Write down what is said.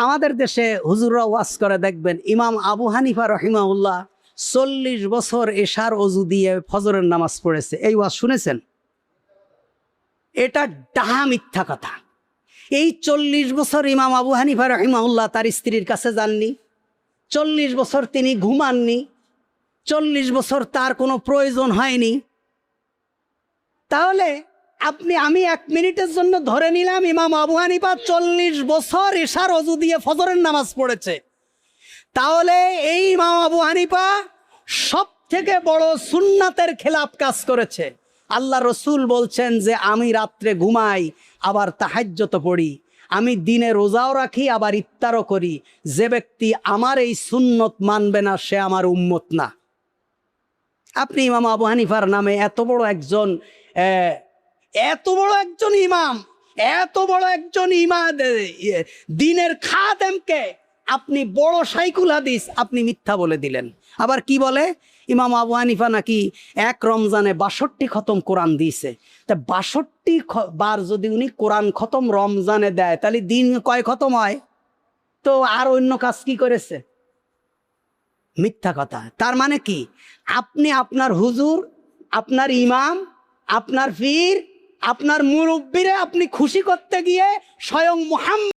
আমাদের দেশে হুজুররা ওয়াজ করে দেখবেন, ইমাম আবু হানিফা রহিমাহুল্লাহ 40 বছর এশার অজু দিয়ে ফজরের নামাজ পড়েছে। এই ওয়াজ শুনেছেন? এটা ডাহা মিথ্যা কথা। এই 40 বছর ইমাম আবু হানিফা রহিমাহুল্লাহ তার স্ত্রীর কাছে যাননি, 40 বছর তিনি ঘুমাননি, 40 বছর তার কোনো প্রয়োজন হয়নি। তাহলে আমি 1 মিনিটের জন্য ধরে নিলাম ইমাম আবু হানিফা 40 বছর এশার অজু দিয়ে ফজরের নামাজ পড়েছে। তাহলে এই ইমাম আবু হানিফা সব থেকে বড় সুন্নাতের খেলাফ কাজ করেছে। আল্লাহ রসুল বলছেন যে আমি রাত্রে ঘুমাই আবার তাহাজ্জুদ পড়ি, আমি দিনে রোজাও রাখি আবার ইফতারও করি। যে ব্যক্তি আমার এই সুন্নত মানবে না সে আমার উম্মত না। আপনি ইমাম আবু হানিফার নামে এত বড় একজন ইমাম, এত বড় একজন দিনের খাদেমকে আপনি বড় শাইখুল হাদিস আপনি মিথ্যা বলে দিলেন। আবার কি বলে, ইমাম আবু হানিফা নাকি 1 রমজানে 62 খতম কোরআন দিয়েছে। তা 62 বার যদি উনি কোরআন খতম রমজানে দেয় তাহলে দিন কয় খতম হয়? তো আর অন্য কাজ কি করেছে? মিথ্যা কথা। তার মানে কি, আপনি আপনার হুজুর, আপনার ইমাম, আপনার পীর, আপনার মুরব্বিরে আপনি খুশি করতে গিয়ে স্বয়ং মুহাম্মদ